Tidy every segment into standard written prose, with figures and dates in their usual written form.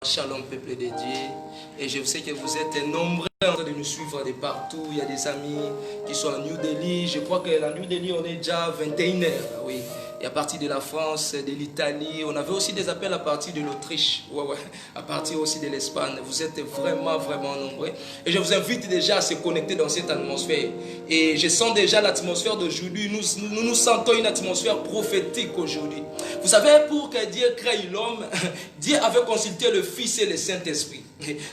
Shalom peuple de Dieu, et je sais que vous êtes nombreux en train de nous suivre de partout. Il y a des amis qui sont à New Delhi, je crois qu'à New Delhi on est déjà 21h, oui. Et à partir de la France, de l'Italie, on avait aussi des appels à partir de l'Autriche, à partir aussi de l'Espagne. Vous êtes vraiment, vraiment nombreux. Et je vous invite déjà à se connecter dans cette atmosphère. Et je sens déjà l'atmosphère d'aujourd'hui. Nous sentons une atmosphère prophétique aujourd'hui. Vous savez, pour que Dieu crée l'homme, Dieu avait consulté le Fils et le Saint-Esprit.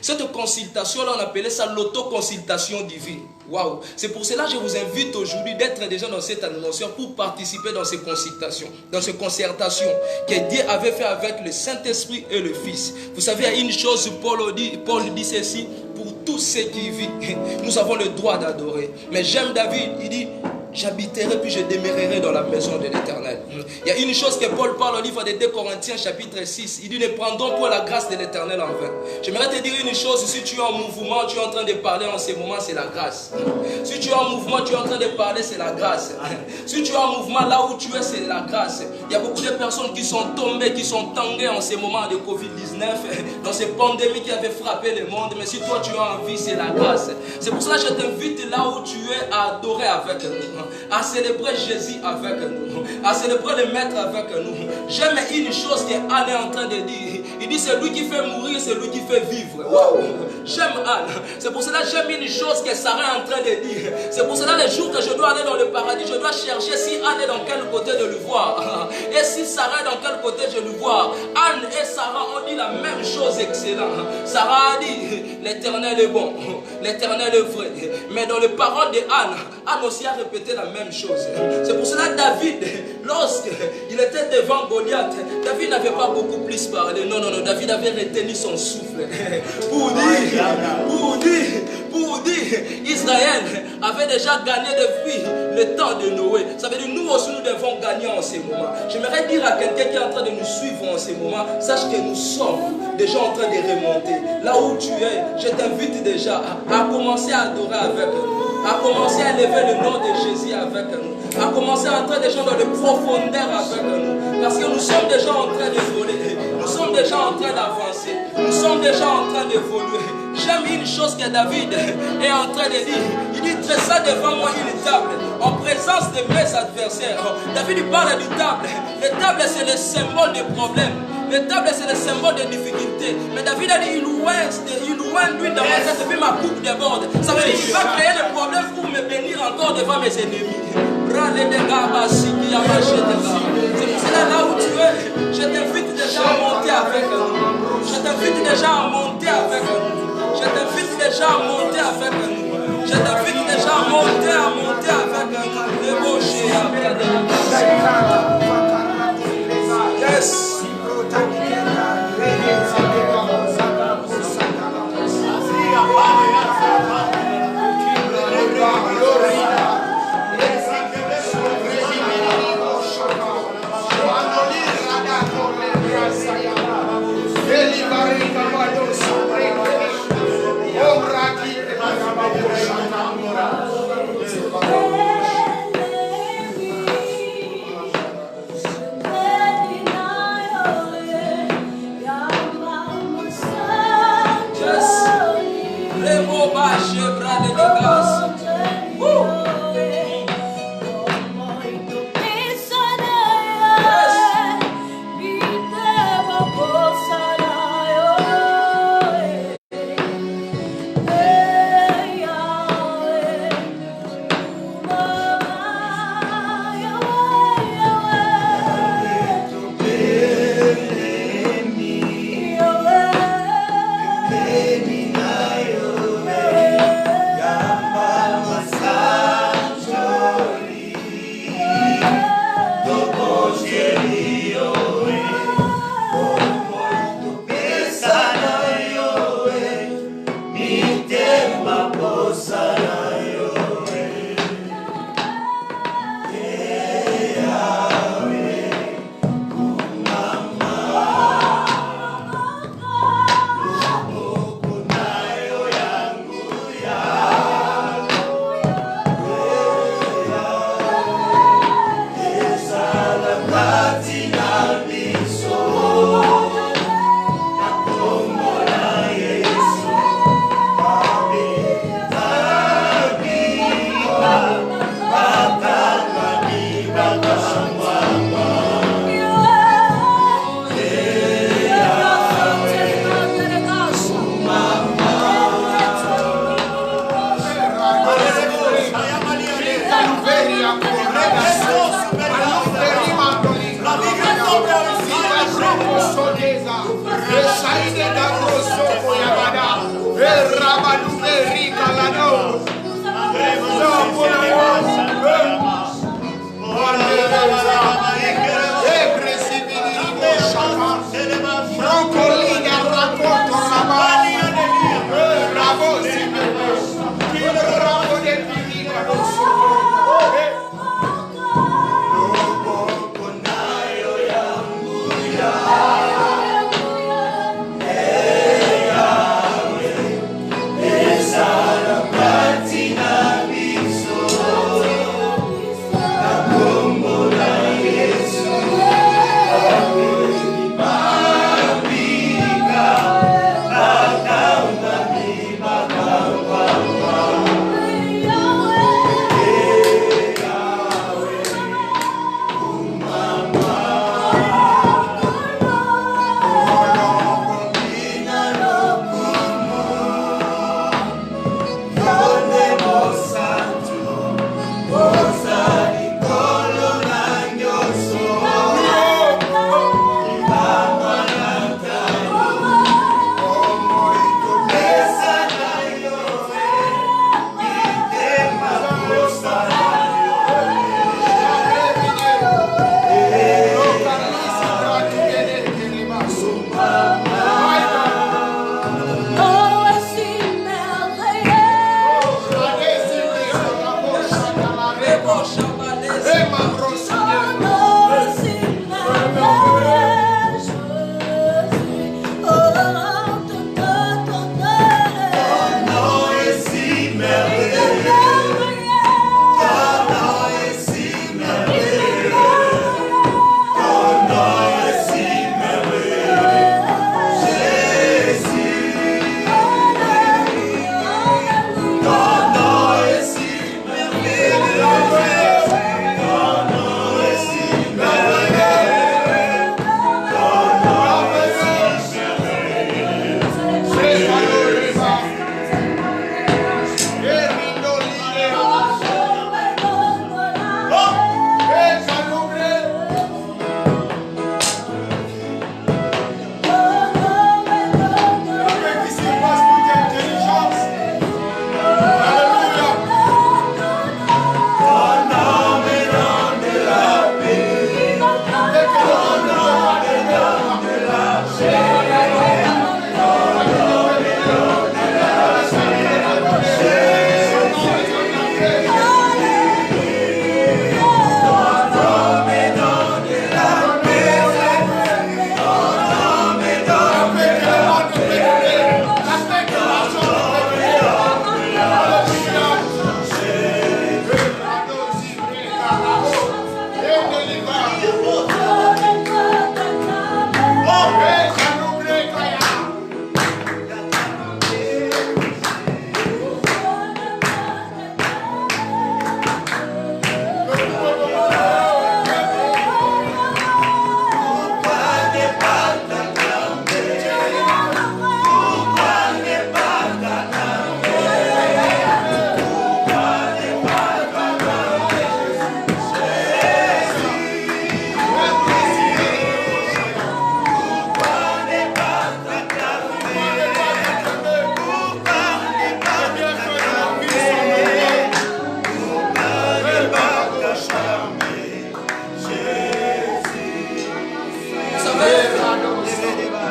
Cette consultation-là, on appelait ça l'autoconsultation divine. Waouh! C'est pour cela que je vous invite aujourd'hui d'être déjà dans cette atmosphère pour participer dans ces consultations, dans ces concertations que Dieu avait fait avec le Saint-Esprit et le Fils. Vous savez, il y a une chose, Paul dit ceci, pour tous ceux qui vivent, nous avons le droit d'adorer. Mais j'aime David, il dit, j'habiterai puis je demeurerai dans la maison de l'Éternel. Il y a une chose que Paul parle au livre de 2 Corinthiens chapitre 6. Il dit, ne prendons pas la grâce de l'Éternel en vain. J'aimerais te dire une chose, si tu es en mouvement, tu es en train de parler en ce moment, c'est la grâce. Si tu es en mouvement, tu es en train de parler, c'est la grâce. Si tu es en mouvement, là où tu es, c'est la grâce. Il y a beaucoup de personnes qui sont tombées, qui sont tanguées en ce moment de Covid-19, dans ces pandémies qui avaient frappé le monde. Mais si toi tu es en vie, c'est la grâce. C'est pour cela que je t'invite là où tu es à adorer avec nous, à célébrer Jésus avec nous, à célébrer le Maître avec nous. J'aime une chose que Anne est en train de dire. Il dit c'est lui qui fait mourir, c'est lui qui fait vivre. Wow. J'aime Anne. C'est pour cela que j'aime une chose que Sarah est en train de dire. C'est pour cela les jours que je dois aller dans le paradis, je dois chercher si Anne est dans quel côté de le voir. Et si Sarah est dans quel côté je le vois. Anne et Sarah ont dit la même chose excellente. Sarah a dit l'Éternel est bon, l'Éternel est vrai. Mais dans les paroles de Anne, Anne aussi a répété la même chose. C'est pour cela que David, lorsqu'il était devant Goliath, David n'avait pas beaucoup plus parlé. Non, David avait retenu son souffle. Pour dire, Israël avait déjà gagné depuis le temps de Noé. Ça veut dire nous aussi nous devons gagner en ce moment. J'aimerais dire à quelqu'un qui est en train de nous suivre en ce moment, sache que nous sommes déjà en train de remonter. Là où tu es, je t'invite déjà à commencer à adorer avec nous, à commencer à élever le nom de Jésus avec nous, à commencer à entrer déjà dans les profondeurs avec nous, parce que nous sommes déjà en train de voler, nous sommes déjà en train d'avancer, nous sommes déjà en train d'évoluer. J'aime une chose que David est en train de dire. Il dit, dressa devant moi une table en présence de mes adversaires. David parle d'une table. La table, c'est le symbole des problèmes. La table, c'est le symbole des difficultés. Mais David a dit, il loin lui dans ma tête et puis ma coupe déborde. Ça veut dire qu'il va créer des problèmes pour me bénir encore devant mes ennemis. C'est pour cela là où tu es, je t'invite déjà à monter avec nous. Je t'invite déjà à monter avec nous. Je t'invite déjà à monter avec nous. Je t'invite déjà à monter avec nous. Le beau chien. Yes.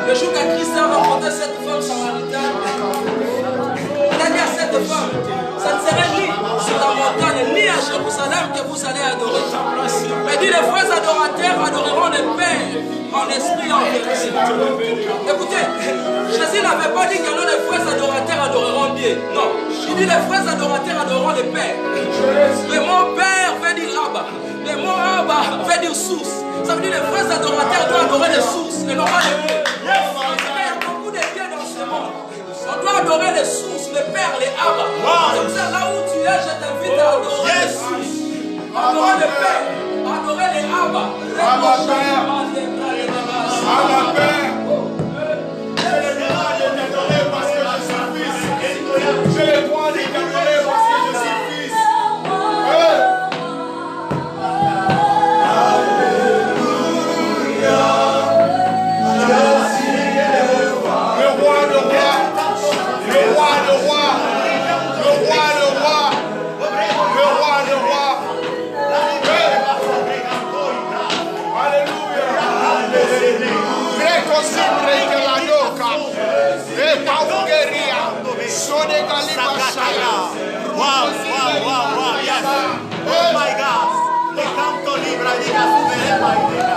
Le jour qu'à Christ a rencontré cette femme samaritaine, il a dit à cette femme, ça ne serait ni sur la montagne, ni à Jérusalem que vous allez adorer. Mais dit, les vrais adorateurs adoreront le Père en esprit et en vérité. Écoutez, Jésus n'avait pas dit que non, les vrais adorateurs adoreront Dieu. Non, il dit les vrais adorateurs adoreront le Père. Le mot Père veut dire Abba. Le mot Abba veut dire source. Ça veut dire les vrais adorateurs doivent adorer les sources et non pas les dieux. Il y a beaucoup de dieux dans ce monde. On doit adorer les sources, les pères, les Abba. Comme ça, là où tu es, je t'invite à adorer les sources. Adorer les pères, adorer les Abba. Abba Père. Abba Père. J'ai le droit de t'adorer parce que je suis fils. J'ai le droit de t'adorer parce que je suis fils. Le roi, le roi wow, yes. Oh my God. Le canto libra di la soberana idea.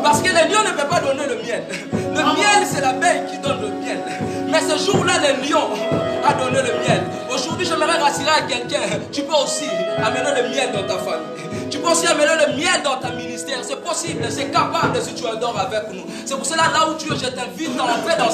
Parce que le lion ne peut pas donner le miel. Le miel, c'est l'abeille qui donne le miel. Mais ce jour-là, le lion a donné le miel. Aujourd'hui, j'aimerais rassurer à quelqu'un. Tu peux aussi amener le miel dans ta famille. Tu peux aussi amener le miel dans ta ministère. C'est possible, c'est capable si tu adores avec nous. C'est pour cela, là où tu es, je t'invite à entrer dans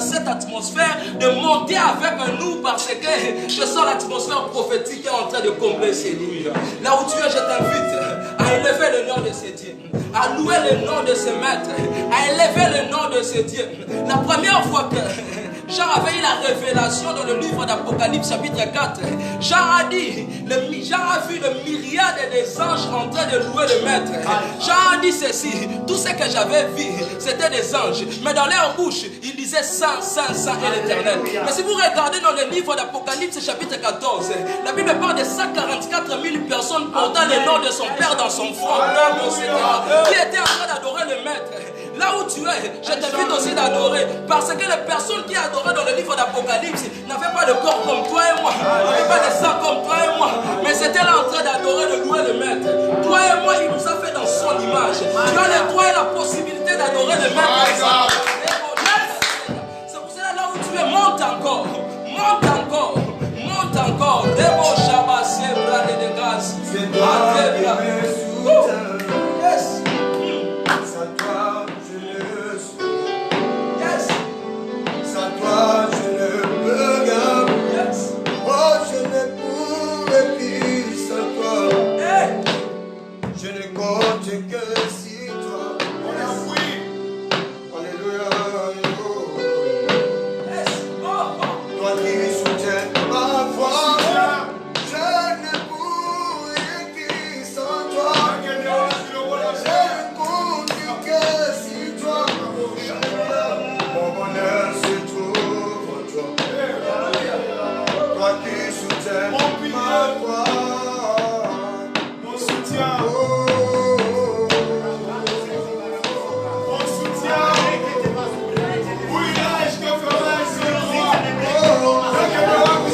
cette atmosphère, de monter avec nous parce que je sens l'atmosphère prophétique qui est en train de combler ces nuits. Là où tu es, je t'invite à élever le nom de ces dieux, à louer le nom de ces maîtres, à élever le nom de ces dieux. La première fois que Jean avait eu la révélation dans le livre d'Apocalypse chapitre 4. Jean a vu le myriade des anges en train de louer le maître. Jean a dit ceci: tout ce que j'avais vu, c'était des anges. Mais dans leur bouche, ils disaient Saint, Saint, Saint est l'Éternel. Mais si vous regardez dans le livre d'Apocalypse chapitre 14, la Bible parle de 144 000 personnes personne portant le nom de son père dans son front, qui était en train d'adorer le maître. Là où tu es, je t'invite aussi d'adorer. Parce que les personnes qui adoraient dans le livre d'Apocalypse n'avaient pas de corps comme toi et moi, n'avaient pas de sang comme toi et moi, mais c'était là en train d'adorer, de louer le maître. Toi et moi, il nous a fait dans son image. Tu as le droit et la possibilité d'adorer le maître. C'est pour cela, là où tu es, monte encore. Monte encore. Monte encore. Debo Shabasé, Brade de grâce. C'est toi qui me soutiens. Yes. Sans toi, je ne suis. Yes. Sans toi, je ne peux rien. Yes. Oh, je ne pourrais plus sans toi. Hey. Je ne compte que si toi. Alléluia. Yes. Oh, oh. Toi qui soutiens ma foi. Je ne pourrais plus sans toi. Je ne compte que si toi. Mon bonheur se trouve en toi. Toi qui soutiens ma foi. Mon soutien. Oh, Mon soutien. Oui, là, je te ferai sur toi.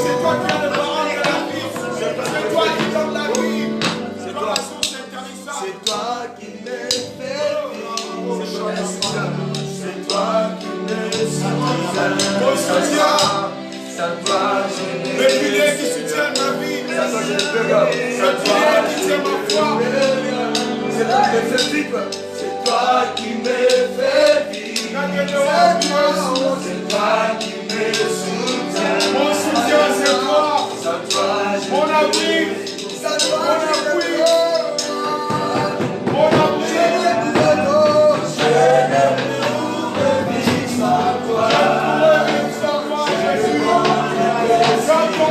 C'est toi qui as le parole de la vie. C'est toi qui donne la vie. C'est toi la source intarissable. c'est toi qui m'es fait vivre. C'est toi qui m'es soutient. Mon soutien. Sans toi, je n'ai Le pilier qui soutient ma vie. Sans toi, je ne peux rien. Sans toi, qui tient ma foi. c'est toi qui me fais vivre. C'est toi qui m'es fait vivre. C'est toi qui me soutient. Mon soutien, c'est toi. Sans toi, je Mon abri. Sans toi, je ne peux rien. Mon abri. Sans toi,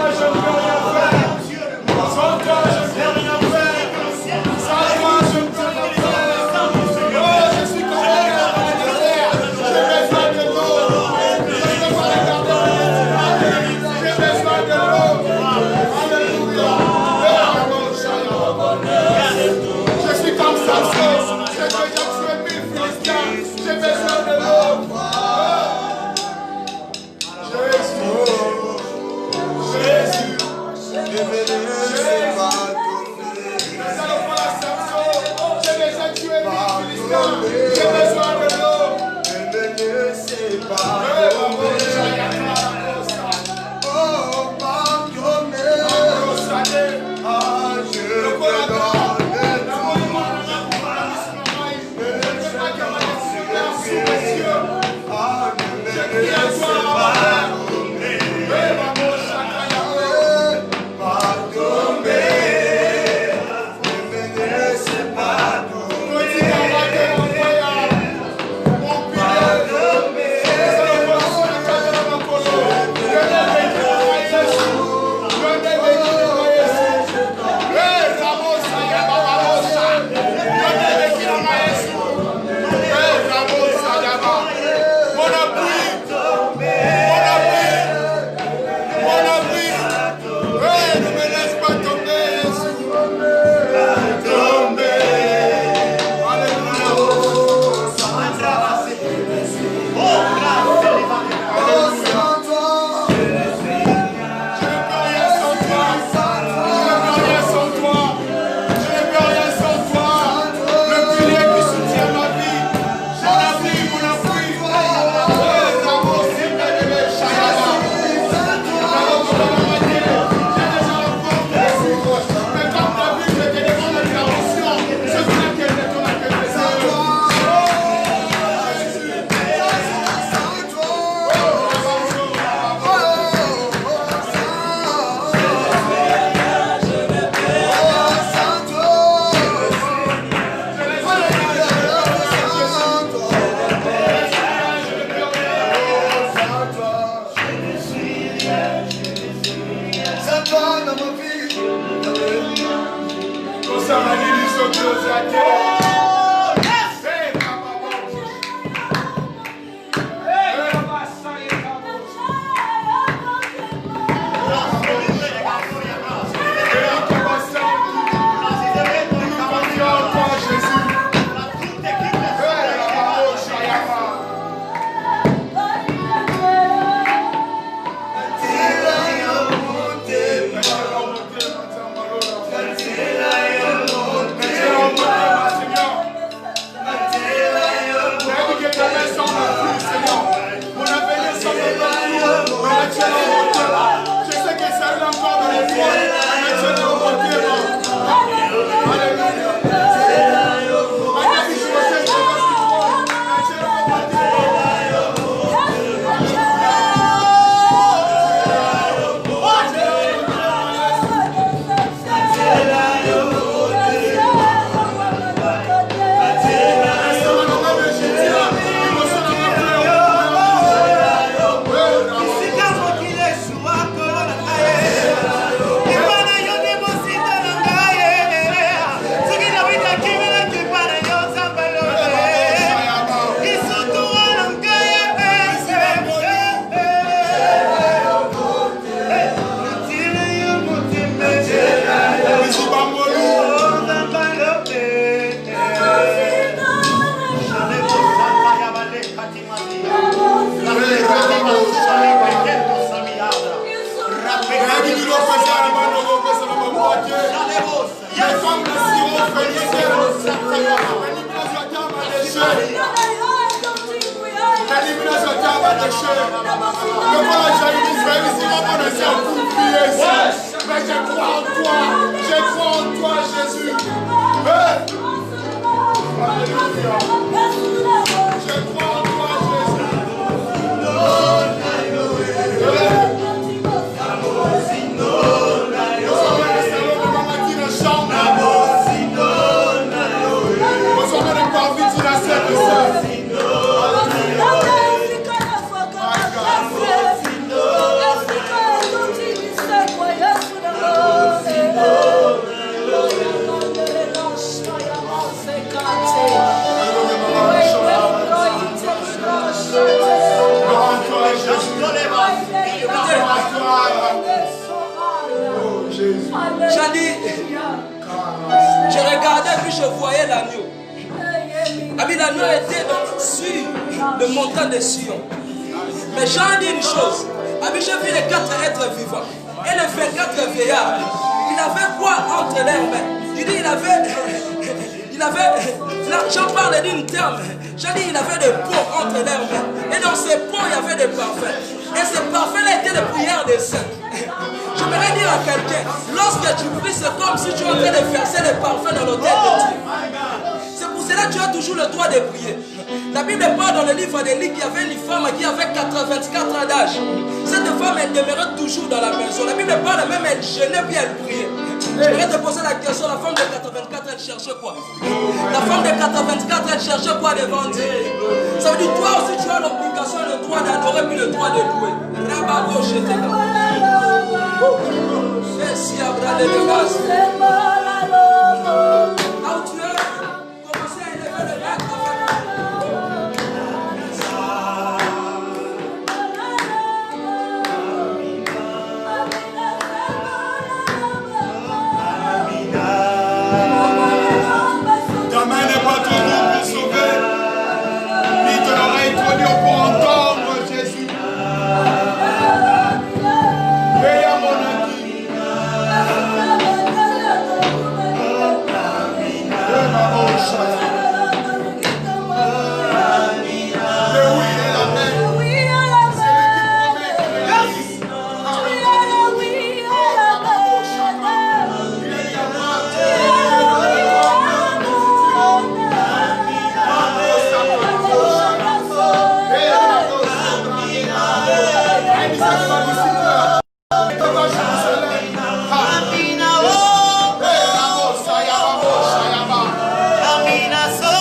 je ne peux rien faire. Sans toi, je ne peux rien faire. Sans toi, je ne peux rien faire. Oh, je suis comme un gars dans le désert. J'ai besoin de l'eau. Je ne peux pas regarder. J'ai besoin de l'eau. Alléluia. Je suis comme Samson. J'ai déjà tué 1000 Philistins. J'ai besoin de l'eau. Jésus. J'ai déjà tué 1000 Philistins. J'ai besoin de l'eau. péché. Le voilà, j'ai dit, je vais ici, mon essayer pour prier ici. Mais je crois en toi. Je crois en toi, Jésus. Alléluia. Je crois en toi, Jésus. J'ai dit, je regardais puis je voyais l'agneau. L'agneau était sur le montant de Sion. Mais j'ai dit une chose. J'ai vu les 4 êtres vivants et les 24 vieillards. Il avait quoi entre leurs mains? Il dit, il avait, là, j'en parle d'une terme. J'ai dit, il avait des pots entre leurs mains. Et dans ces pots, il y avait des parfums. Et ces parfums-là étaient les prières des saints. J'aimerais dire à quelqu'un, lorsque tu pries, c'est comme si tu es en train de verser les parfums dans l'autel de Dieu. C'est pour cela que tu as toujours le droit de prier. La Bible parle dans le livre de Luc qu'il y avait une femme qui avait 84 ans d'âge. Cette femme, elle demeurait toujours dans la maison. La Bible parle même, elle jeûnait puis elle priait. J'aimerais te poser la question, la femme de 84, elle cherchait quoi? La femme de 84, elle cherchait quoi devant Dieu? Ça veut dire, toi aussi, tu as l'obligation et le droit d'adorer puis le droit de louer. Rababo, je t'ai là. Merci, Abraham de Vegas. Là où tu es, commencez à élever le maître. Ta main n'est pas trop lourde pour sauver, ni ton oreille trop dure pour entendre, Jésus. Et à mon ami. Amina, so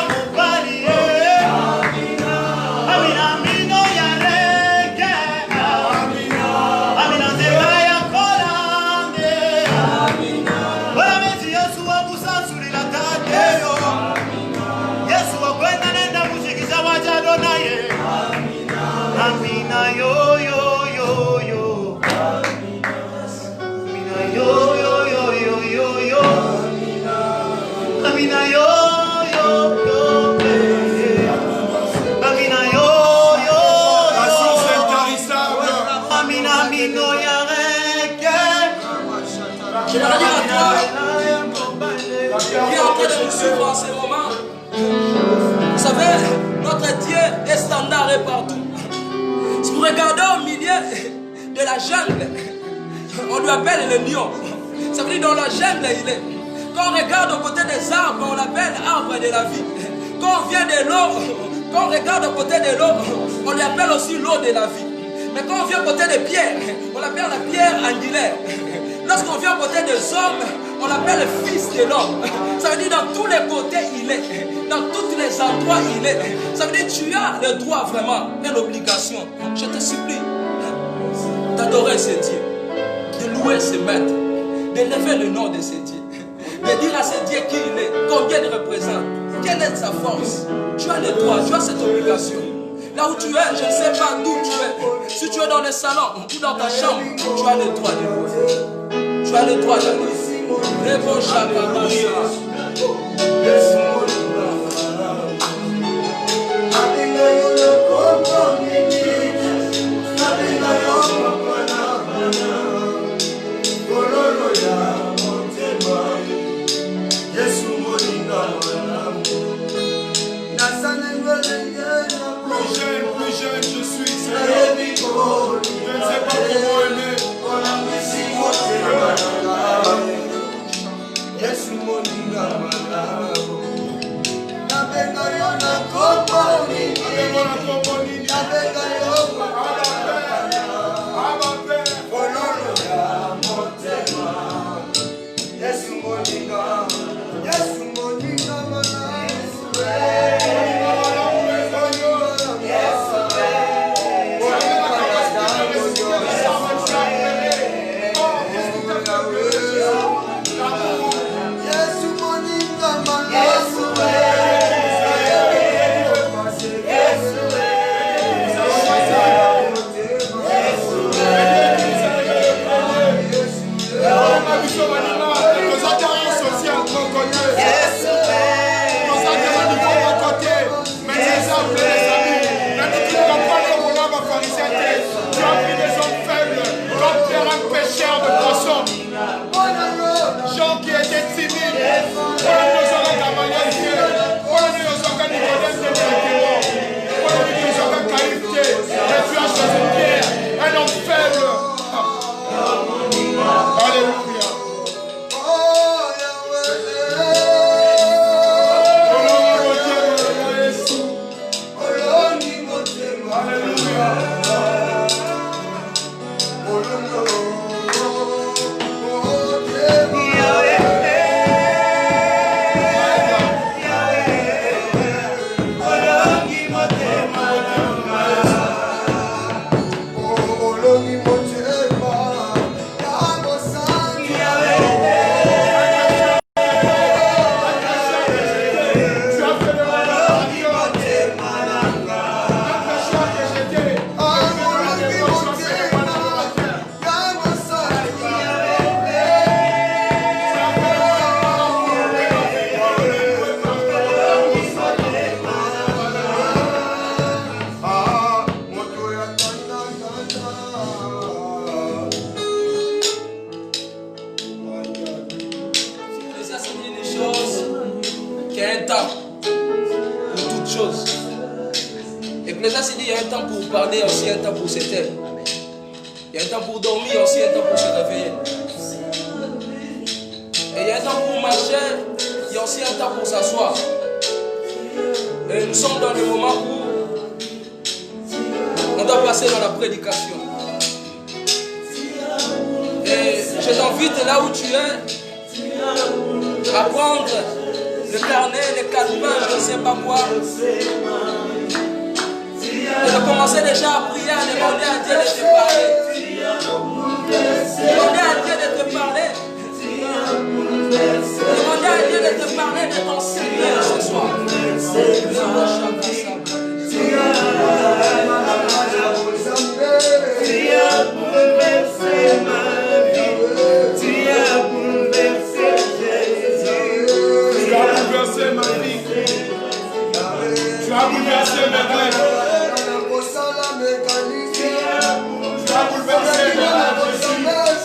mobile. train de nous suivre en ce moment, vous savez, notre Dieu est standard et partout. Si vous regardez au milieu de la jungle, on lui appelle le lion. Ça veut dire dans la jungle il est. Quand on regarde aux côtés des arbres, on l'appelle arbre de la vie. Quand on vient de l'eau, quand on regarde aux côtés de l'eau, on lui appelle aussi l'eau de la vie. Mais quand on vient aux côtés des pierres, on l'appelle la pierre angulaire. Lorsqu'on vient aux côtés des hommes, on l'appelle le fils de l'homme. Ça veut dire dans tous les côtés il est. Dans tous les endroits il est. Ça veut dire tu as le droit vraiment et l'obligation. Je te supplie d'adorer ce Dieu, de louer ce maître, d'élever le nom de ce Dieu, de dire à ce Dieu qui il est, combien il représente, quelle est sa force. Tu as le droit, tu as cette obligation. Là où tu es, je ne sais pas d'où tu es. Si tu es dans le salon ou dans ta chambre, tu as le droit de louer. Tu as le droit de louer. Plus jeune, je suis. Je ne sais pas comment aimer. L'Ecclésiaste dit qu'il y a un temps pour parler, aussi un temps pour se taire. Il y a un temps pour dormir, aussi un temps pour se réveiller. Et il y a un temps pour marcher, il y a aussi un temps pour s'asseoir. Et nous sommes dans le moment où on doit passer dans la prédication. Et je t'invite là où tu es à prendre le carnet, les calepins, je ne sais pas quoi. Et de commencer déjà à prier, à demander à Dieu de te parler. Demander à Dieu de te parler. Demander à Dieu de te parler de ton Seigneur ce soir. Tu as bouleversé ma vie. Tu as bouleversé mes rêves. Tu as bouleversé mes rêves, Jésus. Tu as bouleversé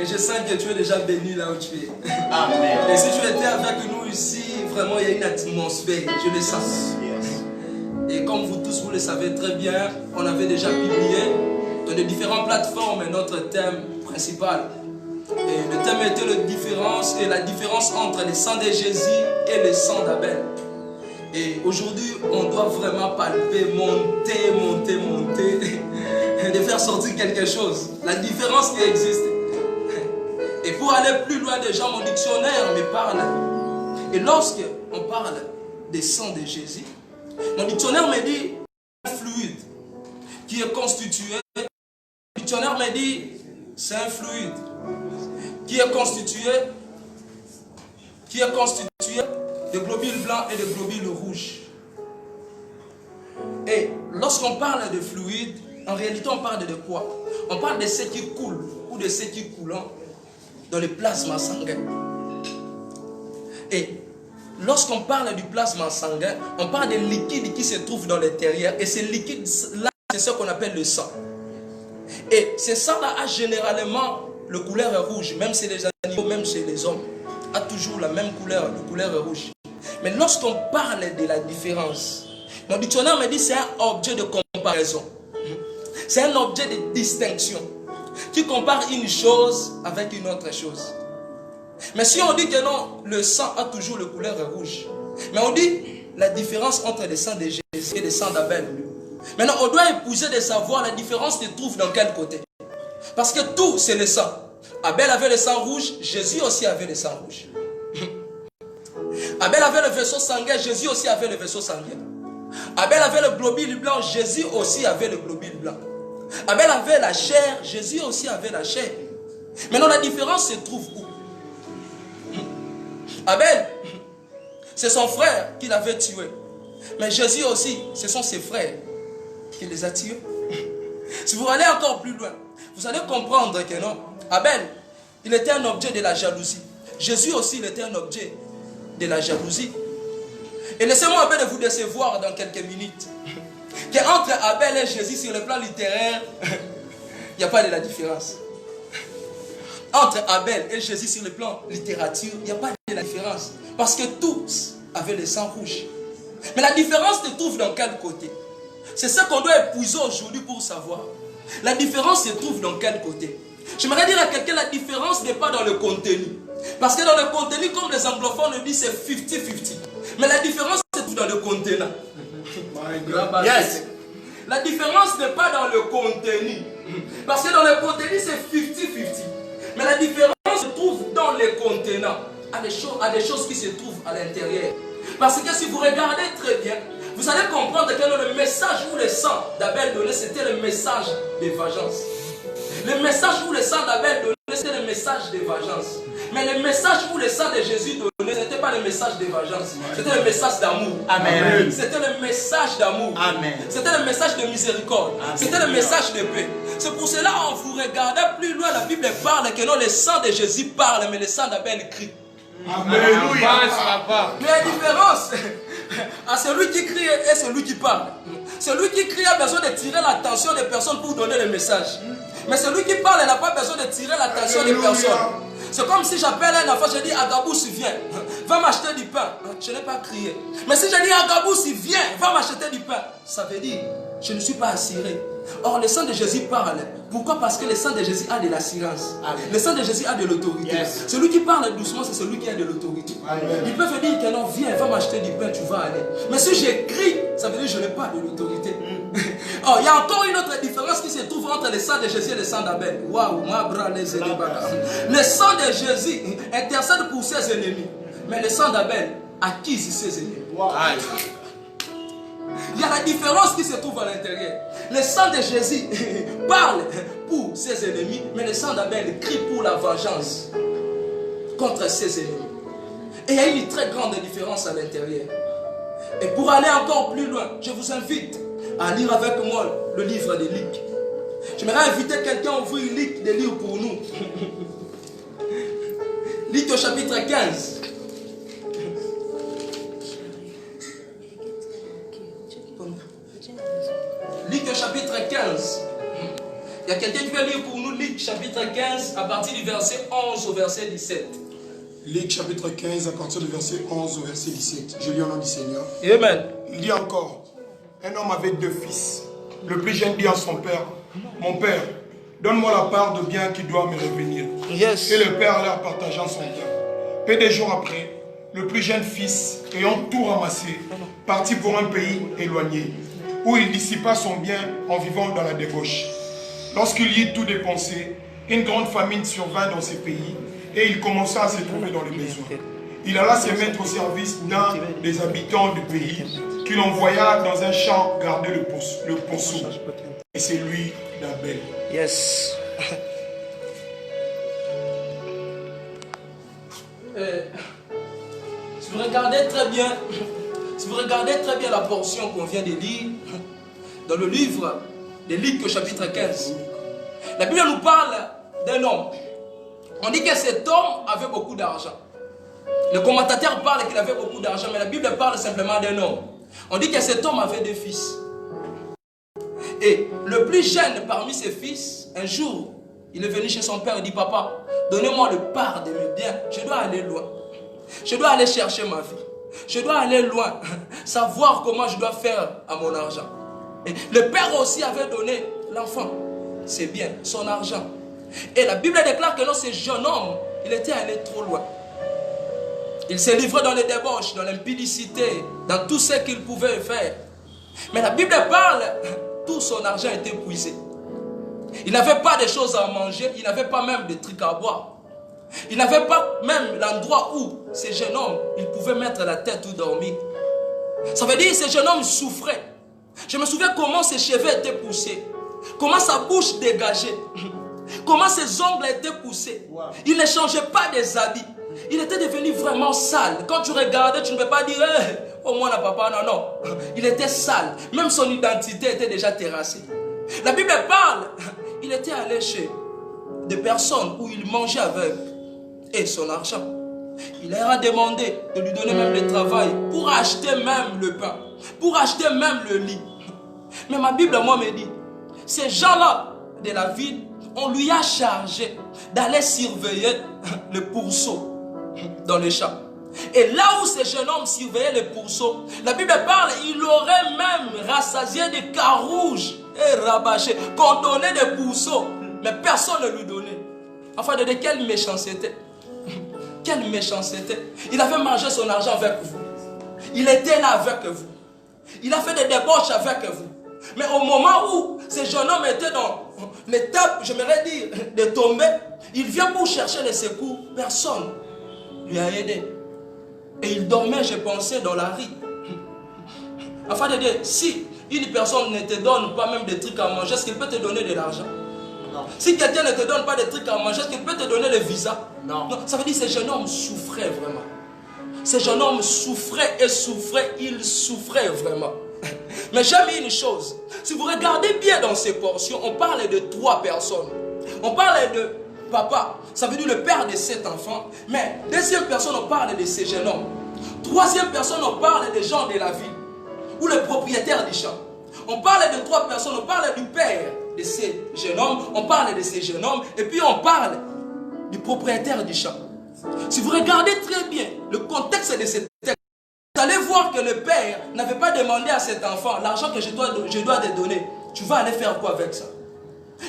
Et je sens que tu es déjà béni là où tu es. Amen. Et si tu étais avec nous ici, vraiment il y a une atmosphère, je le sens. Et comme vous tous vous le savez très bien, on avait déjà publié dans les différentes plateformes notre thème principal. Et le thème était la différence entre le sang de Jésus et le sang d'Abel. Et aujourd'hui, on doit vraiment palper, monter, de faire sortir quelque chose. La différence qui existe. Et pour aller plus loin déjà, mon dictionnaire me parle. Et lorsque on parle des sang de Jésus, mon dictionnaire me dit un fluide qui est constitué. Le dictionnaire me dit c'est un fluide qui est constitué de globules blancs et de globules rouges. Et lorsqu'on parle de fluide, en réalité on parle de quoi? On parle de ce qui coule ou de ce qui est coulant dans le plasma sanguin. Et lorsqu'on parle du plasma sanguin, on parle des liquides qui se trouvent dans l'intérieur. Et ces liquides-là, c'est ce qu'on appelle le sang. Et ce sang-là a généralement le couleur rouge, même chez les animaux, même chez les hommes, a toujours la même couleur, la couleur rouge. Mais lorsqu'on parle de la différence, mon dictionnaire me dit c'est un objet de comparaison. C'est un objet de distinction qui compare une chose avec une autre chose. Mais si on dit que non, le sang a toujours la couleur rouge, mais on dit la différence entre le sang de Jésus et le sang d'Abel. Maintenant, on doit épouser de savoir la différence se trouve dans quel côté. Parce que tout, c'est le sang. Abel avait le sang rouge, Jésus aussi avait le sang rouge. Abel avait le vaisseau sanguin, Jésus aussi avait le vaisseau sanguin. Abel avait le globule blanc, Jésus aussi avait le globule blanc. Abel avait la chair, Jésus aussi avait la chair. Maintenant, la différence se trouve où? Abel, c'est son frère qui l'avait tué. Mais Jésus aussi, ce sont ses frères qui les a tués. Si vous allez encore plus loin, vous allez comprendre que non, Abel, il était un objet de la jalousie. Jésus aussi, il était un objet de la jalousie. Et laissez-moi un peu de vous décevoir dans quelques minutes. Qu'entre Abel et Jésus, sur le plan littéraire, il n'y a pas de la différence. Entre Abel et Jésus, sur le plan littérature, il n'y a pas de la différence. Parce que tous avaient le sang rouge. Mais la différence se trouve dans quel côté? C'est ce qu'on doit épouser aujourd'hui pour savoir. La différence se trouve dans quel côté? J'aimerais dire à quelqu'un, la différence n'est pas dans le contenu. Parce que dans le contenu, comme les anglophones le disent, c'est 50-50. Mais la différence se trouve dans le contenant. Yes. La différence n'est pas dans le contenu. Parce que dans le contenu, c'est 50-50. Mais la différence se trouve dans les contenants. À des choses qui se trouvent à l'intérieur. Parce que si vous regardez très bien, vous allez comprendre que le message où le sang d'Abel donnait, c'était le message de vengeance. Le message où le sang d'Abel donnait, c'était le message de vengeance. Mais le message où le sang de Jésus donnait, ce n'était pas le message de vengeance. C'était le message d'amour. Amen. C'était le message d'amour. Amen. C'était le message de miséricorde. C'était le message de paix. C'est pour cela, en vous regardant plus loin, la Bible parle que non, le sang de Jésus parle, mais le sang d'Abel crie. Alléluia. Mais la différence à celui qui crie et celui qui parle. Celui qui crie a besoin de tirer l'attention des personnes pour donner le message. Mais celui qui parle n'a pas besoin de tirer l'attention des personnes. C'est comme si j'appelle un enfant, je dis Agabous, viens, va m'acheter du pain. Je n'ai pas crié. Mais si je dis Agabous, viens, va m'acheter du pain, ça veut dire je ne suis pas assuré. Or, le sang de Jésus parle. Pourquoi? Parce que le sang de Jésus a de l'assurance. Le sang de Jésus a de l'autorité. Yes. Celui qui parle doucement, c'est celui qui a de l'autorité. Ils peuvent dire que non, viens, va m'acheter du pain, tu vas aller. Mais si j'écris, ça veut dire que je n'ai pas de l'autorité. Oh, il y a encore une autre différence qui se trouve entre le sang de Jésus et le sang d'Abel. Waouh, le sang de Jésus intercède pour ses ennemis. Mais le sang d'Abel acquise ses ennemis. Wow. Il y a la différence qui se trouve à l'intérieur. Le sang de Jésus parle pour ses ennemis, mais le sang d'Abel crie pour la vengeance contre ses ennemis. Et il y a une très grande différence à l'intérieur. Et pour aller encore plus loin, je vous invite à lire avec moi le livre des Luc. J'aimerais inviter quelqu'un à ouvrir Luc des livres pour nous. Luc au chapitre 15. Luc au chapitre 15. Il y a quelqu'un qui peut lire pour nous Luc chapitre 15 à partir du verset 11 au verset 17. Luc chapitre 15 à partir du verset 11 au verset 17. Je lis au nom du Seigneur. Amen. Il dit encore, un homme avait 2 fils. Le plus jeune dit à son père, mon père, donne-moi la part de bien qui doit me revenir. Yes. Et le père leur partageant son bien. Peu de jours après, le plus jeune fils, ayant tout ramassé, partit pour un pays éloigné, où il dissipa son bien en vivant dans la débauche. Lorsqu'il y eut tout dépensé, une grande famine survint dans ces pays, et il commença à se trouver dans les besoins. Il alla se mettre au service d'un des habitants du pays, qu'il envoya dans un champ garder le pourceau. Et c'est lui d'Abel. Yes. Si vous regardez très bien, la portion qu'on vient de lire dans le livre de Luc au chapitre 15, la Bible nous parle d'un homme. On dit que cet homme avait beaucoup d'argent. Le commentateur parle qu'il avait beaucoup d'argent, mais la Bible parle simplement d'un homme. On dit que cet homme avait 2 fils. Et le plus jeune parmi ses fils, un jour, il est venu chez son père et dit, papa, donnez-moi le part de mes biens. Je dois aller loin. Je dois aller chercher ma vie. Je dois aller loin. Savoir comment je dois faire à mon argent. Et le père aussi avait donné l'enfant, c'est bien, son argent. Et la Bible déclare que non, ce jeune homme, il était allé trop loin. Il s'est livré dans les débauches, dans l'impudicité, dans tout ce qu'il pouvait faire. Mais la Bible parle, tout son argent était épuisé. Il n'avait pas de choses à manger, il n'avait pas même de trucs à boire. Il n'avait pas même l'endroit où ce jeune homme, il pouvait mettre la tête ou dormir. Ça veut dire que ce jeune homme souffrait. Je me souviens comment ses cheveux étaient poussés, comment sa bouche dégageait, comment ses ongles étaient poussés. Il ne changeait pas des habits. Il était devenu vraiment sale. Quand tu regardais, tu ne peux pas dire hey, au moins la papa, non, non. Il était sale. Même son identité était déjà terrassée. La Bible parle, il était allé chez des personnes où il mangeait avec et son argent. Il leur a demandé de lui donner même le travail pour acheter même le pain, pour acheter même le lit. Mais ma Bible, moi, me dit, ces gens-là de la ville, on lui a chargé d'aller surveiller le pourceau dans les champs. Et là où ce jeune homme surveillait le pourceau, la Bible parle, il aurait même rassasié des carouges et rabâché, qu'on donnait des pourceaux, mais personne ne lui donnait. Enfin, de quelle méchanceté. Quelle méchanceté. Il avait mangé son argent avec vous. Il était là avec vous. Il a fait des débauches avec vous. Mais au moment où ce jeune homme était dans l'étape, j'aimerais dire, de tomber, il vient pour chercher les secours. Personne lui a aidé. Et il dormait, je pensais, dans la rue. Afin de dire, si une personne ne te donne pas même des trucs à manger, est-ce qu'il peut te donner de l'argent? Non. Si quelqu'un ne te donne pas des trucs à manger, est-ce qu'il peut te donner le visa? Non. Non. Ça veut dire que ce jeune homme souffrait vraiment. Ce jeune homme souffrait et souffrait, il souffrait vraiment. Mais j'ai mis une chose. Si vous regardez bien dans ces portions, on parle de 3 personnes. On parle de papa, ça veut dire le père de 7 enfants. Mais deuxième personne, on parle de ces jeunes hommes. Troisième personne, on parle des gens de la ville. Ou le propriétaire du champ. On parle de 3 personnes, on parle du père de ces jeunes hommes. On parle de ces jeunes hommes. Et puis on parle du propriétaire du champ. Si vous regardez très bien le contexte de ce texte, vous allez voir que le père n'avait pas demandé à cet enfant l'argent que je dois te donner. Tu vas aller faire quoi avec ça?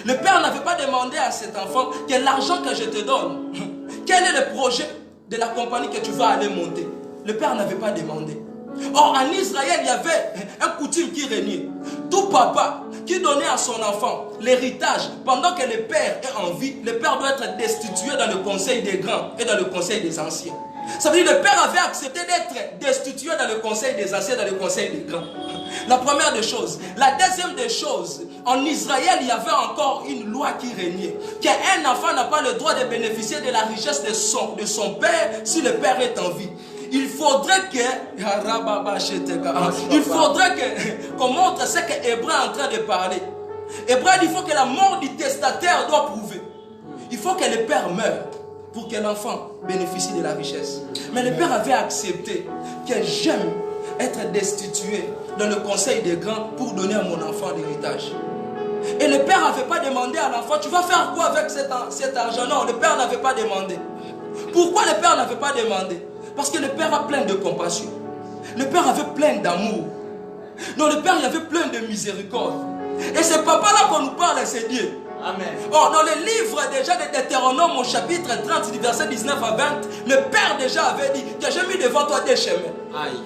Le père n'avait pas demandé à cet enfant que l'argent que je te donne, quel est le projet de la compagnie que tu vas aller monter? Le père n'avait pas demandé. Or, en Israël, il y avait un coutume qui régnait. Tout papa qui donnait à son enfant l'héritage pendant que le père est en vie, le père doit être destitué dans le conseil des grands et dans le conseil des anciens. Ça veut dire que le père avait accepté d'être destitué dans le conseil des anciens, dans le conseil des grands. La première des choses. La deuxième des choses, en Israël, il y avait encore une loi qui régnait. Qu'un enfant n'a pas le droit de bénéficier de la richesse de son père si le père est en vie. il faudrait qu'on montre ce que Hébreu est en train de parler. Hébreu dit qu'il faut que la mort du testataire doit prouver. Il faut que le père meure pour que l'enfant bénéficie de la richesse. Mais le père avait accepté que j'aime être destitué dans le conseil des grands pour donner à mon enfant l'héritage. Et le père n'avait pas demandé à l'enfant, tu vas faire quoi avec cet argent? Non, le père n'avait pas demandé. Pourquoi le père n'avait pas demandé? Parce que le père a plein de compassion. Le père avait plein d'amour. Non, le père il avait plein de miséricorde. Et ce papa-là qu'on nous parle, c'est Dieu. Amen. Oh, dans le livre déjà de Deutéronome, au chapitre 30, du verset 19 à 20, le père déjà avait dit que j'ai mis devant toi des chemins. Aïe.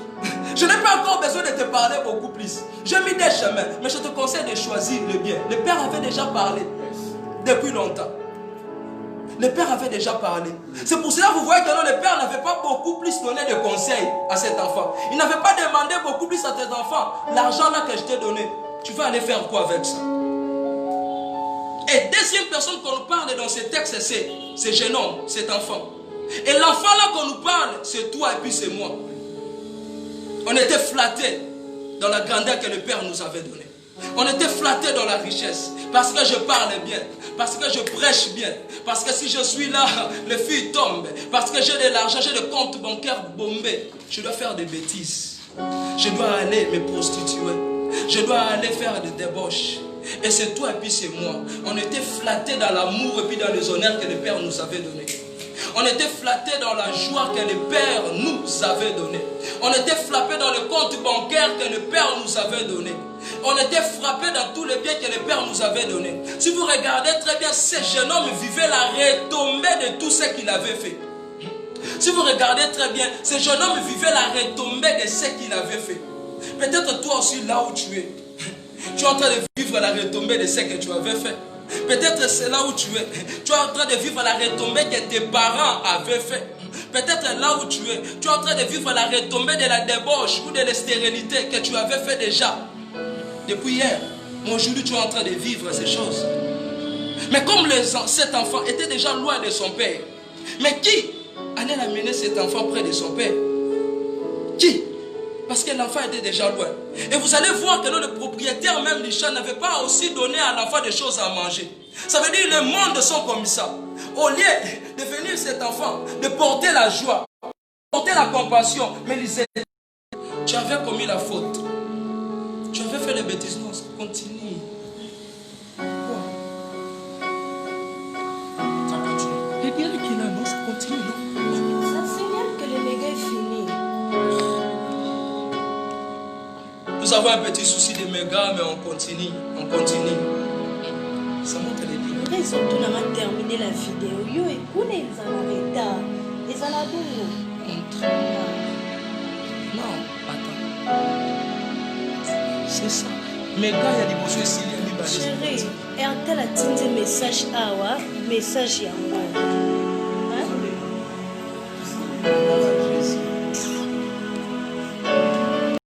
Je n'ai pas encore besoin de te parler beaucoup plus. J'ai mis des chemins, mais je te conseille de choisir le bien. Le père avait déjà parlé depuis longtemps. Le père avait déjà parlé. C'est pour cela que vous voyez que non, le père n'avait pas beaucoup plus donné de conseils à cet enfant. Il n'avait pas demandé beaucoup plus à tes enfants. L'argent là que je t'ai donné, tu vas aller faire quoi avec ça? Et deuxième personne qu'on nous parle dans ce texte, c'est ce jeune homme, cet enfant. Et l'enfant là qu'on nous parle, c'est toi et puis c'est moi. On était flattés dans la grandeur que le Père nous avait donnée. On était flattés dans la richesse. Parce que je parle bien. Parce que je prêche bien. Parce que si je suis là, les filles tombent. Parce que j'ai de l'argent, j'ai des comptes bancaires bombés. Je dois faire des bêtises. Je dois aller me prostituer. Je dois aller faire des débauches. Et c'est toi et puis c'est moi. On était flattés dans l'amour et puis dans les honneurs que le Père nous avait donnés. On était flattés dans la joie que le Père nous avait donnée. On était frappés dans le compte bancaire que le Père nous avait donné. On était frappés dans tous les biens que le Père nous avait donnés. Si vous regardez très bien, ce jeune homme vivait la retombée de tout ce qu'il avait fait. Si vous regardez très bien, ce jeune homme vivait la retombée de ce qu'il avait fait. Peut-être toi aussi là où tu es, tu es en train de vivre la retombée de ce que tu avais fait. Peut-être c'est là où tu es. Tu es en train de vivre la retombée que tes parents avaient fait. Peut-être là où tu es en train de vivre la retombée de la débauche ou de la stérilité que tu avais fait déjà. Depuis hier. Mais aujourd'hui tu es en train de vivre ces choses. Mais comme cet enfant était déjà loin de son père. Mais qui allait amener cet enfant près de son père? Qui? Parce que l'enfant était déjà loin. Et vous allez voir que le propriétaire même du champ n'avait pas aussi donné à l'enfant des choses à manger. Ça veut dire que le monde sont comme ça. Au lieu de venir cet enfant, de porter la joie, de porter la compassion, mais il disait, tu avais commis la faute. Tu avais fait les bêtises. Non, continue. Quoi? Ça continue. Et bien qu'il a, non, ça continue, non? Ça signale que le méga est fini. Nous avons un petit souci de méga, mais on continue. On continue. Ça montre les limites. Ils ont tout terminé la vidéo. Yo, écoute, ils en ont retard. Ils en ont bon. Montre. Non, attends. C'est ça. Méga, il y a des besoins ici. Chérie, RTL a dit message awa, message yango.